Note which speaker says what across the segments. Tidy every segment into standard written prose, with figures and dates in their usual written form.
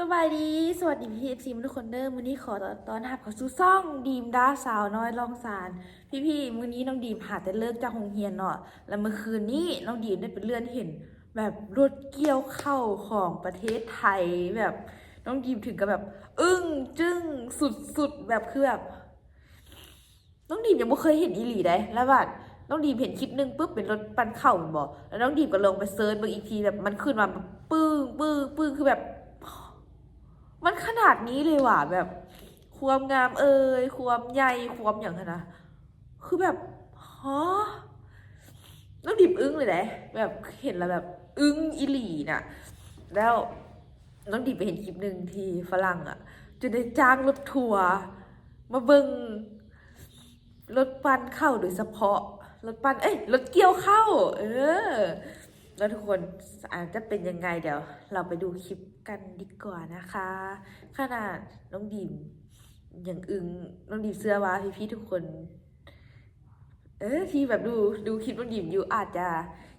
Speaker 1: สบายดีสวัสดีพี่เอฟซีทุกคนเด้อมื้อนี้ขอต้อนรับเข้าสู่ซ่องดีมดาสาวน้อยลองสารพี่มื้อนี้น้องดีมหาแต่เลิกจากโรงเรียนเนาะแล้วเมื่อคืนนี้น้องดีมได้ไปเลื่อนเห็นแบบรถเกี่ยวเข้าของประเทศไทยแบบน้องดีมถึงกับแบบอึ้งจึ้งสุดๆแบบคือแบบน้องดีมยังไม่เคยเห็นอีหลีได้แล้วแบบน้องดีมเห็นคลิปหนึงปุ๊บเป็นรถปั่นเข้ามันบอกแล้วน้องดีมก็ลงไปเซิร์ชเบิ่งอีกทีแบบมันขึ้นมาแบบปึ้งคือแบบ มันขนาดนี้เลยว่ะแบบความงามความใหญ่ความอย่างนั้นนะคือแบบฮะน้องดิบอึ้งเลยแหละแบบเห็นแล้วแบบอึ้งอีหลีน่ะแล้วน้องดิบไปเห็นคลิปหนึ่งที่ฝรั่งอ่ะจะได้จ้างรถทัวร์มาเบิ่งรถปั่นเข้าโดยเฉพาะรถปั่นรถเกี่ยวเข้าแล้วทุกคนอาจจะเป็นยังไงเดี๋ยวเราไปดูคลิปกันดีกว่านะคะขนาดน้องดีมอย่างอึงน้องดีมเสื้อว่าพี่ๆทุกคนที่แบบดูคลิปน้องดีมอยู่อาจจะ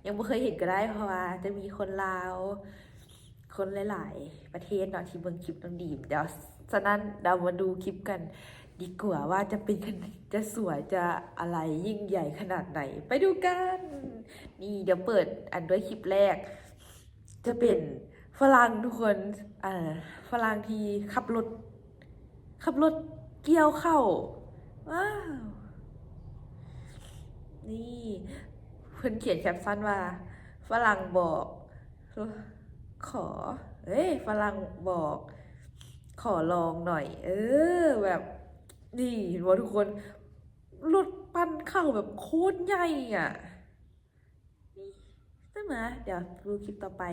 Speaker 1: ยังไม่เคยเห็นก็ได้เพราะว่าจะมีคนลาวคนหลายๆประเทศเนาะที่เบิ่งคลิปน้องดีมเดี๋ยวฉะนั้นเรามาดูคลิปกันดีกว่าว่าจะเป็นจะสวยจะอะไรยิ่งใหญ่ขนาดไหนไปดูกันนี่เดี๋ยวเปิดอันด้วยคลิปแรกจะเป็นฝรั่งทุกคนฝรั่งที่ขับรถเกี่ยวเข้าว้าวนี่เพิ่นเขียนแคปชั่นว่าฝรั่งบอกขอฝรั่งบอกขอลองหน่อยแบบนี่เห็นว่าทุกคนรถปั้นเข้าแบบโคตรใหญ่อ่ะนี่ใช่ไหมเดี๋ยวดูคลิปต่อไป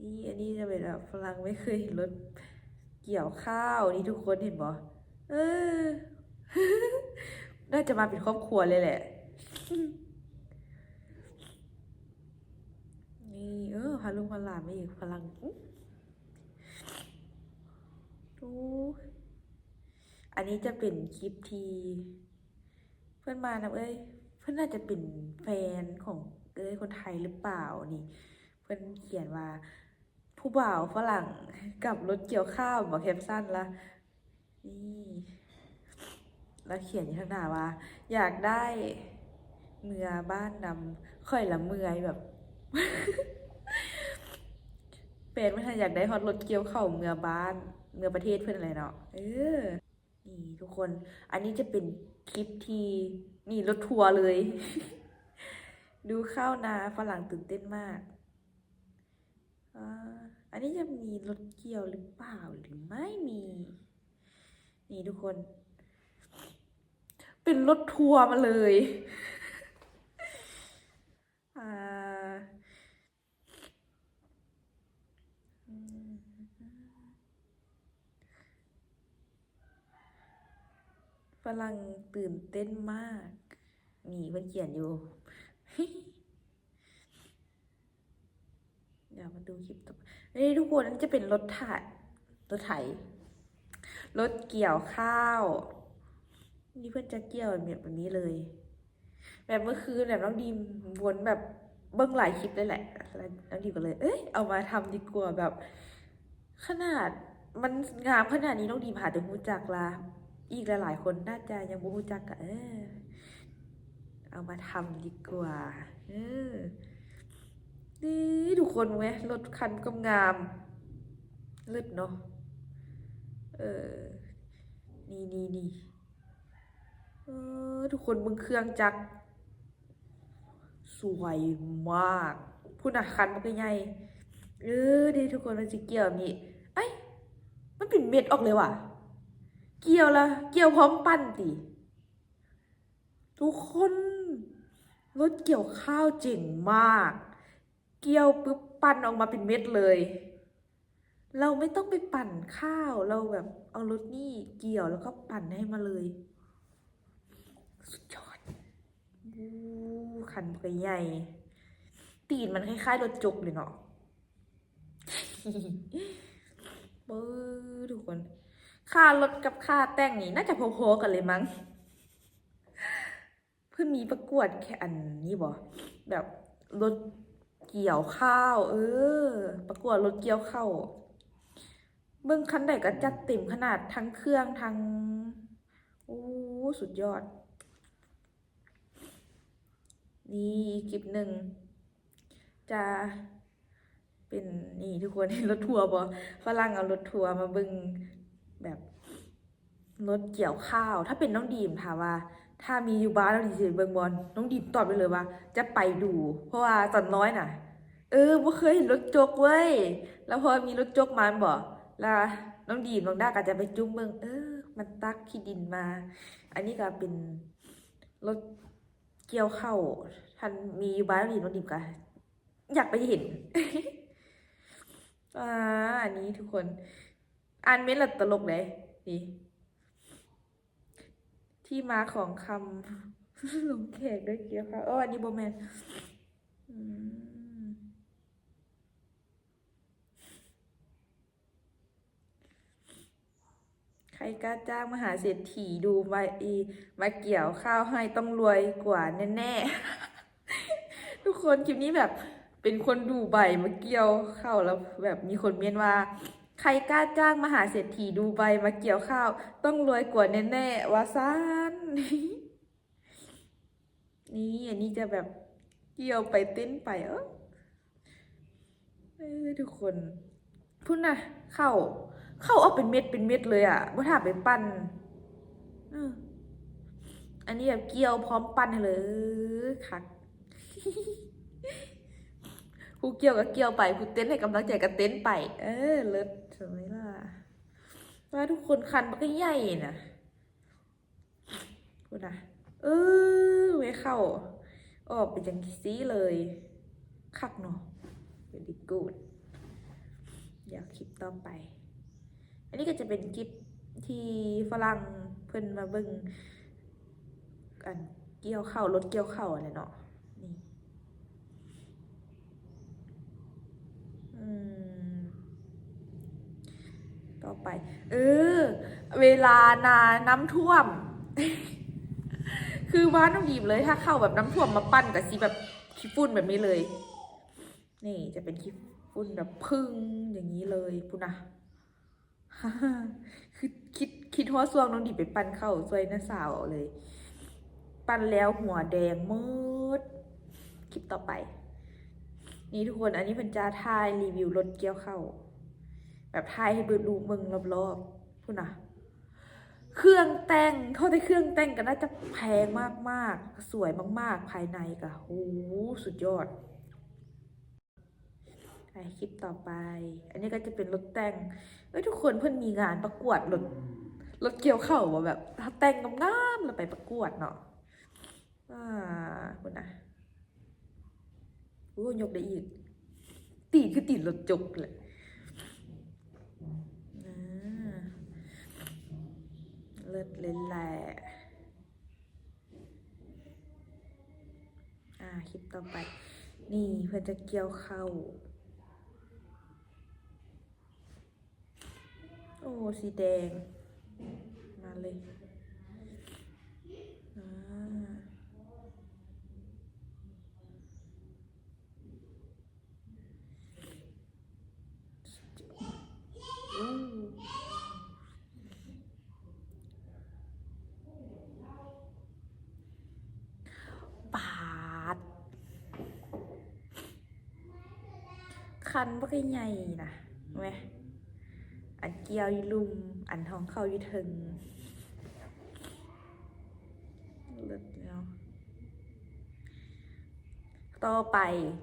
Speaker 1: นี่อันนี้จะเป็นแบบฝรั่งไม่เคยเห็นรถเกี่ยวข้าวนี่ทุกคนเห็นบ่เออ น่าจะมาเป็นครอบครัวเลยแหละ นี่พาลุงพาหลานมาอีกพลังดูอันนี้จะเป็นคลิปที่เพื่อนมานะเพื่อนน่าจะเป็นแฟนของคนไทยหรือเปล่านี่เพื่อนเขียนว่าผู้บ่าวฝรั่งกับรถเกี่ยวข้าวบอกแคปชั่นละนี่แล้วเขียนอยู่ข้างหน้าว่าอยากได้เมือบ้านนำค่อยละเมือยแบบ เป็นไม่ทันอยากได้ฮอตรถเกี่ยวเข้าเมืองบ้านเมืองประเทศเพื่อนอะไรเนาะนี่ทุกคน อันนี้จะเป็นคลิปที่นี่รถทัวร์เลย ดูข้าวนาฝรั่งตื่นเต้นมากอ่าอันนี้จะมีรถเกี่ยวหรือเปล่าหรือไม่มี นี่ทุกคน เป็นรถทัวร์มาเลย อ่าอืม ฝรั่งตื่นเต้นมาก นี่มันเขียนอยู่ เดี๋ยวมาดูคลิปต่อนี่ทุกคนนั่นจะเป็นรถไถรถเกี่ยวข้าว นี่เพื่อนจะเกี่ยวแบบนี้เลย แบบเมื่อคืนแบบน้องดีมวนแบบเบิ้งหลายคลิปเลยแหละแล้วน้องดีมก็เลย เอามาทำดีกว่าแบบ ขนาดมันงามขนาดนี้น้องดีมหาแต่รู้จักละอีกหลายๆคนน่าจะยังบ่รู้จักกะเอามาทำดีกว่านี่ทุกคนเว้ยรถคันก็งามเลิศเนาะเออนี่ทุกคนมึงเครื่องจักรสวยมากพูดนะคันมันก็ใหญ่ดีทุกคนมันจะเกี่ยวนี่ไอ้ยมันเป็นเม็ดออกเลยว่ะเกี่ยวละเกี่ยวพร้อมปั้นติทุกคนรถเกี่ยวข้าวเจ๋งมากเกี่ยวปุ๊บปั้นออกมาเป็นเม็ดเลย เราไม่ต้องไปปั่นข้าวเราแบบเอารถนี่เกี่ยวแล้วก็ปั่นให้มาเลยสุดยอดวู้คันใหญ่ตีนมันคล้ายๆรถจุกเลยเนาะเบ้อทุกคนค่ารถกับค่าแต่งนี่น่าจะพอๆกันเลยมั้งเพิ่งมีประกวดแค่อันนี้บ่แบบรถเกี่ยวข้าวประกวดรถเกี่ยวข้าว เบิ่งคันใดก็จัดเต็มขนาดทั้งเครื่องทั้งโอ้สุดยอด นี่คลิปหนึ่งจะเป็นนี่ทุกคน รถทัวร์บ่ฝรั่งเอารถทัวร์มาเบิ่งแบบรถเกี่ยวข้าว ถ้าเป็นน้องดีมถามว่า ถ้ามีอยู่บ้านแล้วดีสิเบิ่งบอลน้องดีมตอบไปเลยว่า จะไปดู เพราะว่าตอนน้อยน่ะบ่เคยเห็นรถจกเว้ยแล้วพอมีรถจกมาบ่แล้วน้องดีมน้องด้าก็จะไปจุ้มเบิ่งมันตักขี้ดินมา อันนี้ก็เป็นรถเกี่ยวข้าวท่านมีอยู่บ้านแล้วดีน้องดีมก็อยากไปเห็น อันนี้ทุกคนอ่านเม้นต์และตลกเลยนี่ที่มาของคำ หลงแขกด้วยเกี่ยวค่ะอันนี้โบแมนอืมใครกล้าจ้างมหาเศรษฐีดูมาเกี่ยวข้าวให้ต้องรวยกว่าแน่ๆ ทุกคนคลิปนี้แบบเป็นคนดูใบมาเกี่ยวข้าวแล้วแบบมีคนเมียนว่า ใครกล้าจ้างมหาเศรษฐีดูใบมาเกี่ยวข้าว ต้องรวยกว่าแน่ๆว่าซ่าน นี่อันนี้จะแบบเกี่ยวไปเต้นไปทุกคนพุ่นนะเข้าเอาเป็นเม็ดเป็นเม็ดเลยอ่ะบ่ถ้าไปปั้นเอออันนี้แบบเกี่ยวพร้อมปั้นให้เลยคัก ผู้เกี่ยวก็เกี่ยวไปผู้เต้นให้กำลังใจก็เต้นไป เลิศใช่ไหมล่ะว่าทุกคนคันมันก็ใหญ่นะพูดนะไม่เข้าออกเป็นจังซี่เลยคักเนาะ very good อยากคลิปต่อไป อันนี้ก็จะเป็นคลิปที่ฝรั่งเพิ่นมาเบิ่งกันเกี่ยวข้าวรถเกี่ยวข้าวอะไรเนาะนี่ต่อไป เวลาน้ำท่วม คือบ้านน้องดีมเลยถ้าเข้าแบบน้ำท่วมมาปั้นกับสีแบบขี้ฝุ่นแบบนี้เลย นี่จะเป็นขี้ฝุ่นแบบพึ่งอย่างนี้เลยปุนะ คือคิดว่าซวงน้องดีไปปั้นเข้าซวยน้าสาวเลย ปั้นแล้วหัวแดงมืดคลิปต่อไป นี่ทุกคนอันนี้เป็นจ้าถ่ายรีวิวรถเกี่ยวเข้าแบบถ่ายให้เบิดดูเมืองรอบๆพูดนะเครื่องแต่งเขาได้เครื่องแต่งก็น่าจะแพงมากๆสวยมากๆภายในก็โอ้สุดยอดคลิปต่อไป อันนี้ก็จะเป็นรถแต่งทุกคนเพื่อนมีงานประกวดรถเกี่ยวเข้าว่าแบบถ้าแต่งงามๆเราไปประกวดเนาะคุณนะยกได้อีกตีรถจกเลยเลิศเลยแหละคลิปต่อไป นี่เพื่อนจะเกี่ยวเข้าโอ้สีแดงมาเลยปาดคันบ่ค่อยใหญ่นะไหมอันเกียวอยู่ลุมอันท้องเข้าอยู่ถึงเลิศเนาะต่อไป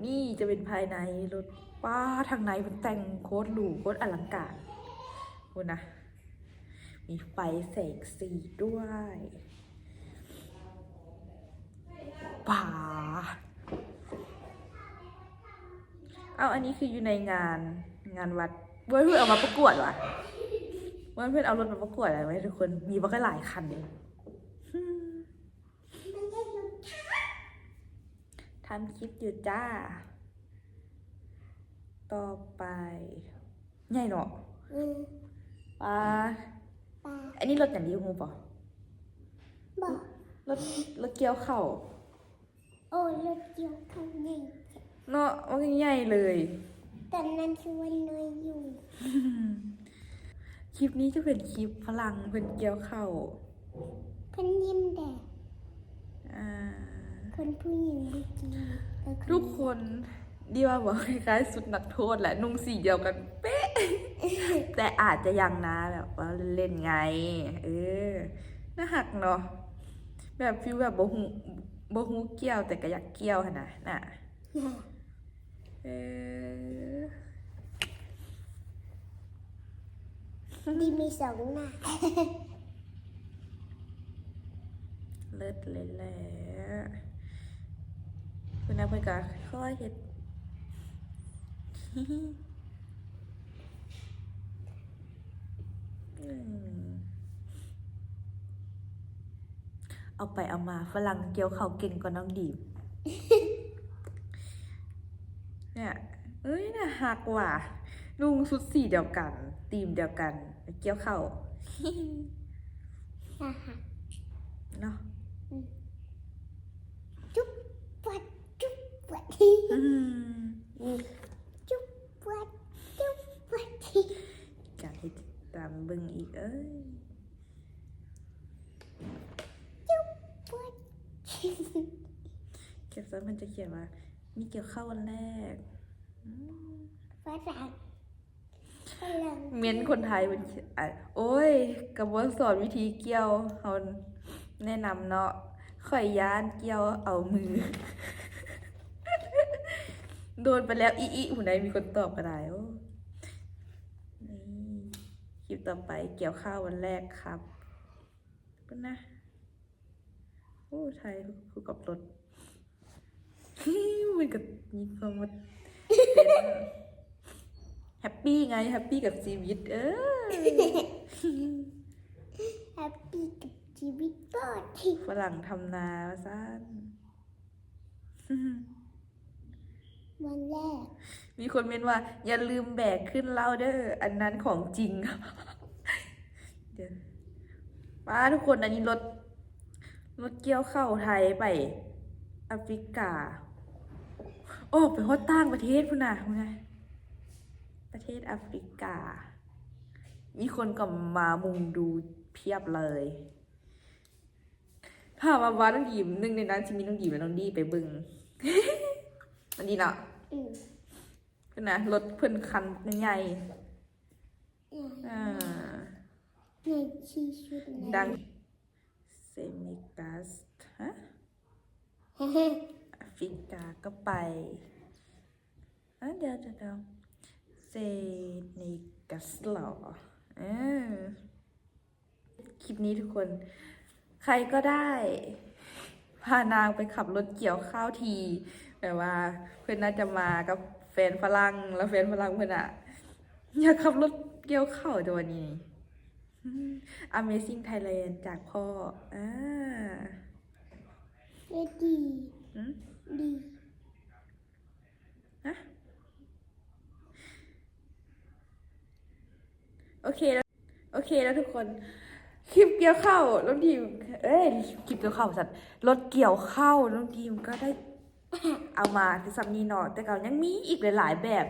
Speaker 1: นี่จะเป็นภายในรถป้าทางในมันแต่งโคตรหรูโคตรอลังการคุณนะมีไฟแสงสีด้วยป่าอันนี้คืออยู่ในงานวัดเพื่อนเอามาประกวดวะเพื่อนเอารถมาประกวดอะไรไหมทุกคนมีมาก็หลายคันเลยทำคลิปอยู่จ้าต่อไปใหญ่เนาะอันนี้รถอย่างดีงูป่ะรถเกี่ยวเข่า
Speaker 2: รถเกี่ยวข้าวใหญ่
Speaker 1: เนาะมันใหญ่เลย
Speaker 2: แต่นั้นคือวันน้อยอยู่
Speaker 1: คลิปนี้จะเป็นคลิปพลังเพิ่นเกี่ยวเข้าว
Speaker 2: เพิ่นยิ้มแดด
Speaker 1: อ่า
Speaker 2: คนผู้หญิงดีจีแล้ว
Speaker 1: ทุกคนดีว่าบอกคล้ายๆสุดนักโทษแหละนุ่งสีเดียวกันเป๊ะ แต่อาจจะยังนะแบบว่าเล่นๆไง เออน่าหักเนาะแบบฟิลแบบบ่ฮู้เกี่ยวแต่ก็อยากเกี่ยวหั่นน่ะน่ะเออ
Speaker 2: ดีมีสองหน้า
Speaker 1: เลิศเลยแหละคุณอาเพิ่นก็ค่อยเฮ็ด อืมเอาไปเอามาฝรั่งเกี่ยวเขาวเก่งกว่าน้องดีม เนี่ย เอ้ยน่ะหักว่ะนุ่งชุดสีเดียวกันธีมเดียวกันเกี่ยวเข้าว
Speaker 2: อ่าฮะ
Speaker 1: เนาะ
Speaker 2: จุ๊บปัดจุ๊บปัด
Speaker 1: อืม
Speaker 2: จุ๊บปัดจุ๊บปัด
Speaker 1: อยากให้ติดตามเบิ่งอีกเอ้ย
Speaker 2: จุ๊บปัด
Speaker 1: เก็บซะมันจะเขียนว่า มีเกี่ยวข้าววันแรกอืม
Speaker 2: ฝรั่งฝรั่ง
Speaker 1: เมียนคนไทยเป็นอ่ะโอ้ยกระบวนสอนวิธีเกี่ยวเขาแนะนำเนาะข่อยย่านเกี่ยวเอามือ โดนไปแล้วอีหูไหนมีคนตอบก็ได้โอ้นี่คลิปต่อไปเกี่ยวข้าววันแรกครับก็นะโอ้ไทยคือกับรถ มันก็มีความว่าเป็นแฮปปี้ไงแฮปปี้กับชีวิต
Speaker 2: แฮปปี้กับชีวิตก็ที่
Speaker 1: ฝรั่งทำนาสั้น
Speaker 2: วันแรก
Speaker 1: มีคนเม้นว่า อย่าลืมแบกขึ้นเล่าเด้ออันนั้นของจริง เดี๋ยวมาทุกคนอันนี้รถเกี่ยวเข้าวไทยไปแอฟริกา โอ้ไปฮอดต่างประเทศพุ่นน่ะพุ่นน่ะประเทศแอฟริกา มีคนก็มามุงดูเพียบเลย ถ้ามาว่าน้องดีมหนึ่งในนั้นจะมีน้องดีมและน้องดีไปเบึง มันดีเนาะ
Speaker 2: อืม
Speaker 1: พุ่นน่ะรถเพิ่นคันใหญ่
Speaker 2: อ่า ในชีชุดไหน
Speaker 1: ดังเซมิกัสฮะ แอฟริกาก็ไปเดี๋ยวเซนิกัสหรอคลิปนี้ทุกคน ใครก็ได้ พานางไปขับรถเกี่ยวข้าวทีแบบว่า เพื่อนน่าจะมากับแฟนฝรั่งแล้วแฟนฝรั่งเพื่อนอะอยากขับรถเกี่ยวข้าวตัวนี้ Amazing Thailand จากพ่อ
Speaker 2: ดี
Speaker 1: อืม
Speaker 2: ดี
Speaker 1: ฮะโอเคแล้วทุกคน คลิปเกี่ยวข้าวน้องทีมคลิปเกี่ยวข้าวสัตว์รถเกี่ยวข้าวน้องทีมก็ได้ เอามาที่ซัมนีเนาะแต่ก็ยังมีอีกหลายๆแบบ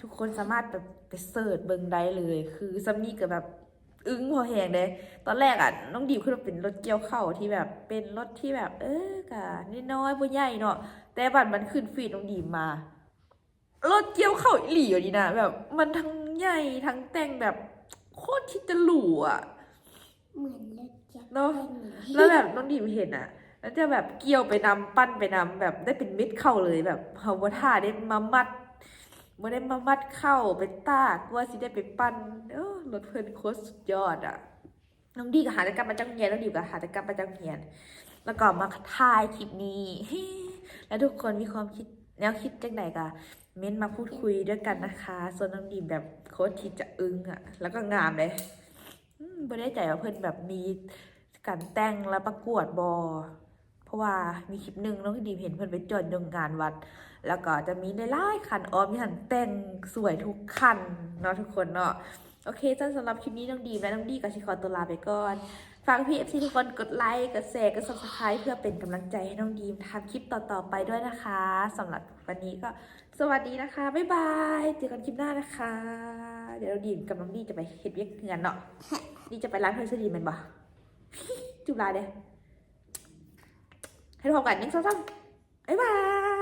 Speaker 1: ทุกคนสามารถแบบไปเสิร์ชเบิ่งได้เลย คือซัมนี่ก็แบบอึ้งพอแหงเลยตอนแรกอ่ะน้องดีมคือเป็นรถเกี่ยวข้าวที่แบบเป็นรถที่แบบกะน้อยๆบ่ใหญ่เนาะแต่บัดมันขึ้นฟีดน้องดีมมา รถเกี่ยวข้าวอีหลีอยู่ดีนะแบบ มันทั้งใหญ่ทั้งแต่งแบบโคตรที่จะหรูอ่ะ
Speaker 2: เหมือนรถจักร
Speaker 1: เนาะ
Speaker 2: ยาน
Speaker 1: แล้วแบบน้องดีมเห็นอ่ะ แล้วจะแบบเกี่ยวไปนำปั้นไปนำแบบได้เป็นเม็ดเข้าเลยแบบเฮาบ่ท่าได้มามัดบ่ได้มามัดเข้าไปตากว่าสิได้ไปปั้นรถเพิ่นโคตรสุดยอดอ่ะ น้องดีก็หาแต่กลับมาจังเฮียนน้องดีก็หาแต่กลับมาจังเฮียน แล้วก็มาถ่ายคลิปนี้ แล้วทุกคนมีความคิดแนวคิดจังไดก็เม้นมาพูดคุยด้วยกันนะคะ ส่วนน้องดีมแบบโคตรที่จะอึ้งอ่ะ แล้วก็งามเลยบ่ได้ใจว่าเพิ่นแบบมีการแต่งและประกวดบอเพราะว่ามีคลิปหนึ่งน้องดีมเห็นเพิ่นไปจอดยงงานวัด แล้วก็จะมีหลายๆคันออมที่หันแต่งสวยทุกคันเนาะทุกคนเนาะโอเคสำหรับคลิปนี้น้องดีมและน้องดีก็สิขอตัวลาไปก่อนฝากพี่ FC ทุกคนกดไลค์กดแชร์กด Subscribe เพื่อเป็นกำลังใจให้น้องดีมทำคลิปต่อๆไปด้วยนะคะสำหรับวันนี้ก็สวัสดีนะคะบ๊ายบายเจอกันคลิปหน้านะคะ เดี๋ยวเราดีมกับน้องดีจะไปเฮ็ดเวียกงานเนาะดีจะไปร้านเพลสดีแมันบ่ จุบลาเด้ให้พร้อมกัน1 2 3บ๊ายบาย